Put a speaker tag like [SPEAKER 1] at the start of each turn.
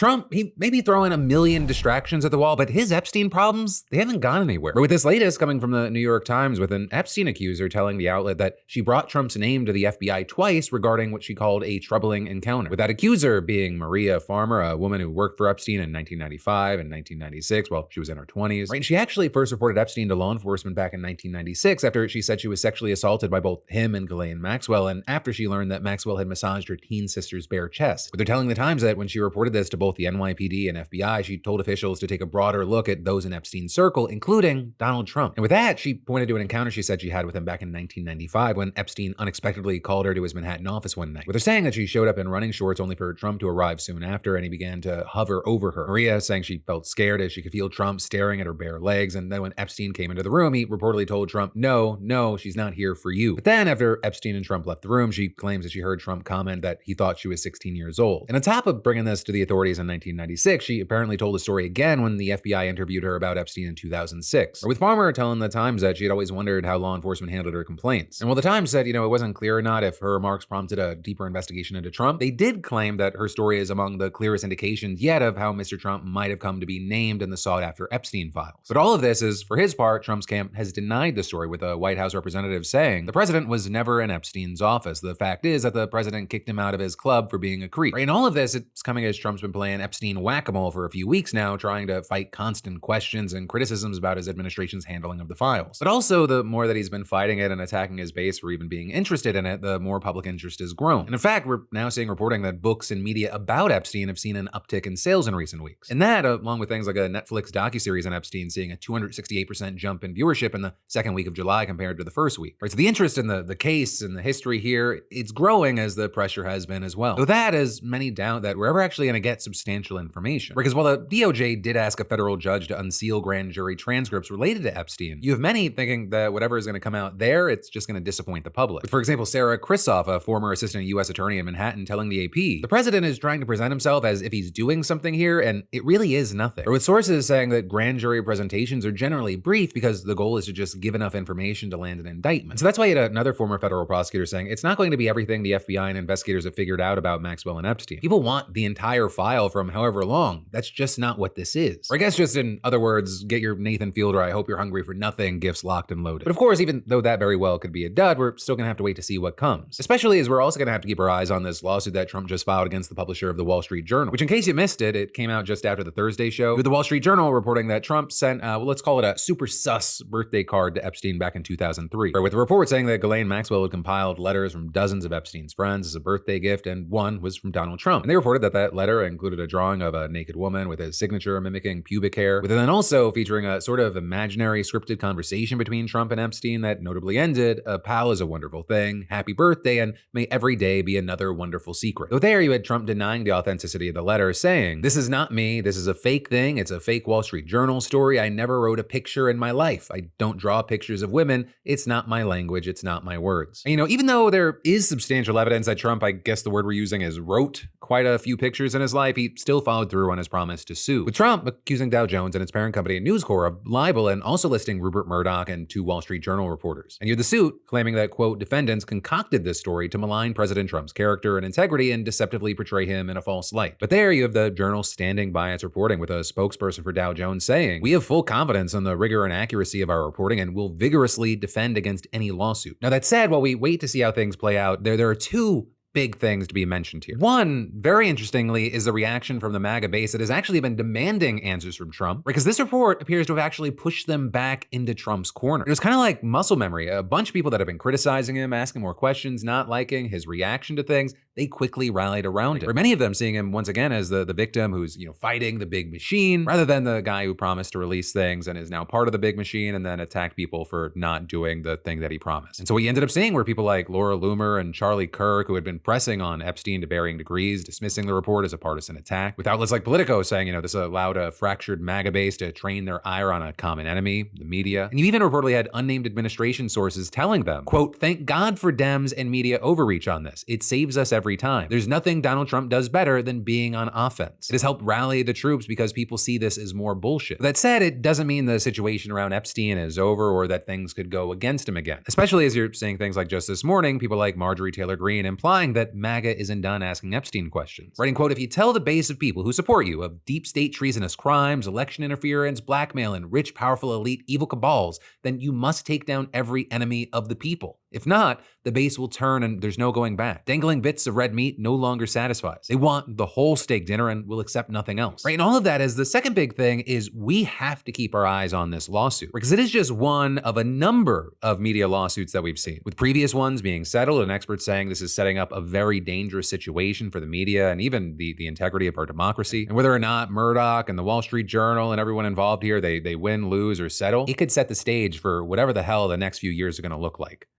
[SPEAKER 1] Trump, he may be throwing a million distractions at the wall, but his Epstein problems, they haven't gone anywhere. But with this latest coming from the New York Times with an Epstein accuser telling the outlet that she brought Trump's name to the FBI twice regarding what she called a troubling encounter. With that accuser being Maria Farmer, a woman who worked for Epstein in 1995 and 1996 while she was in her 20s. Right, and she actually first reported Epstein to law enforcement back in 1996 after she said she was sexually assaulted by both him and Ghislaine Maxwell, and after she learned that Maxwell had massaged her teen sister's bare chest. But they're telling the Times that when she reported this to both the NYPD and FBI, she told officials to take a broader look at those in Epstein's circle, including Donald Trump. And with that, she pointed to an encounter she said she had with him back in 1995 when Epstein unexpectedly called her to his Manhattan office one night. With her saying that she showed up in running shorts only for Trump to arrive soon after, and he began to hover over her. Maria saying she felt scared as she could feel Trump staring at her bare legs, and then when Epstein came into the room, he reportedly told Trump, no, she's not here for you. But then after Epstein and Trump left the room, she claims that she heard Trump comment that he thought she was 16 years old. And on top of bringing this to the authorities in 1996, she apparently told the story again when the FBI interviewed her about Epstein in 2006. Or with Farmer telling the Times that she had always wondered how law enforcement handled her complaints. And while the Times said, it wasn't clear or not if her remarks prompted a deeper investigation into Trump, they did claim that her story is among the clearest indications yet of how Mr. Trump might have come to be named in the sought-after Epstein files. But all of this is, for his part, Trump's camp has denied the story, with a White House representative saying the president was never in Epstein's office. The fact is that the president kicked him out of his club for being a creep. And all of this, it's coming as Trump's been playing Epstein whack-a-mole for a few weeks now, trying to fight constant questions and criticisms about his administration's handling of the files. But also, the more that he's been fighting it and attacking his base for even being interested in it, the more public interest has grown. And in fact, we're now seeing reporting that books and media about Epstein have seen an uptick in sales in recent weeks. And that, along with things like a Netflix docuseries on Epstein seeing a 268% jump in viewership in the second week of July compared to the first week. Right, so the interest in the case and the history here, it's growing as the pressure has been as well. Though that, as many doubt that we're ever actually going to get substantial information. Because while the DOJ did ask a federal judge to unseal grand jury transcripts related to Epstein, you have many thinking that whatever is going to come out there, it's just going to disappoint the public. With, for example, Sarah Kristoff, a former assistant U.S. attorney in Manhattan, telling the AP, the president is trying to present himself as if he's doing something here, and it really is nothing. Or with sources saying that grand jury presentations are generally brief because the goal is to just give enough information to land an indictment. So that's why you had another former federal prosecutor saying it's not going to be everything the FBI and investigators have figured out about Maxwell and Epstein. People want the entire file from however long. That's just not what this is. Or I guess just in other words, get your Nathan Fielder, I hope you're hungry for nothing gifts locked and loaded. But of course, even though that very well could be a dud, we're still gonna have to wait to see what comes. Especially as we're also gonna have to keep our eyes on this lawsuit that Trump just filed against the publisher of the Wall Street Journal, which in case you missed it, it came out just after the Thursday show, with the Wall Street Journal reporting that Trump sent, let's call it a super sus birthday card to Epstein back in 2003. Or with the report saying that Ghislaine Maxwell had compiled letters from dozens of Epstein's friends as a birthday gift, and one was from Donald Trump. And they reported that that letter included a drawing of a naked woman with his signature mimicking pubic hair, with it then also featuring a sort of imaginary scripted conversation between Trump and Epstein that notably ended, a pal is a wonderful thing, happy birthday, and may every day be another wonderful secret. Though there you had Trump denying the authenticity of the letter, saying, this is not me, this is a fake thing, it's a fake Wall Street Journal story, I never wrote a picture in my life, I don't draw pictures of women, it's not my language, it's not my words. And, even though there is substantial evidence that Trump, I guess the word we're using is wrote quite a few pictures in his life, he still followed through on his promise to sue. With Trump accusing Dow Jones and its parent company News Corp of libel and also listing Rupert Murdoch and two Wall Street Journal reporters. And you had the suit claiming that, quote, defendants concocted this story to malign President Trump's character and integrity and deceptively portray him in a false light. But there you have the Journal standing by its reporting, with a spokesperson for Dow Jones saying, we have full confidence in the rigor and accuracy of our reporting and will vigorously defend against any lawsuit. Now that said, while we wait to see how things play out, there are two big things to be mentioned here. One, very interestingly, is the reaction from the MAGA base that has actually been demanding answers from Trump, because this report appears to have actually pushed them back into Trump's corner. It was kind of like muscle memory. A bunch of people that have been criticizing him, asking more questions, not liking his reaction to things, they quickly rallied around him. Or many of them seeing him once again as the victim who's, fighting the big machine, rather than the guy who promised to release things and is now part of the big machine and then attacked people for not doing the thing that he promised. And so what you ended up seeing were people like Laura Loomer and Charlie Kirk, who had been pressing on Epstein to varying degrees, dismissing the report as a partisan attack, with outlets like Politico saying, this allowed a fractured MAGA base to train their ire on a common enemy, the media. And you even reportedly had unnamed administration sources telling them, quote, thank God for Dems and media overreach on this. It saves us every every time. There's nothing Donald Trump does better than being on offense. It has helped rally the troops because people see this as more bullshit. That said, it doesn't mean the situation around Epstein is over or that things could go against him again. Especially as you're seeing things like just this morning, people like Marjorie Taylor Greene implying that MAGA isn't done asking Epstein questions. Writing, quote, "If you tell the base of people who support you of deep state treasonous crimes, election interference, blackmail, and rich, powerful, elite, evil cabals, then you must take down every enemy of the people. If not, the base will turn and there's no going back. Dangling bits of red meat no longer satisfies. They want the whole steak dinner and will accept nothing else." Right, and all of that is the second big thing is we have to keep our eyes on this lawsuit because it is just one of a number of media lawsuits that we've seen, with previous ones being settled and experts saying this is setting up a very dangerous situation for the media and even the integrity of our democracy. And whether or not Murdoch and the Wall Street Journal and everyone involved here, they win, lose, or settle, it could set the stage for whatever the hell the next few years are going to look like.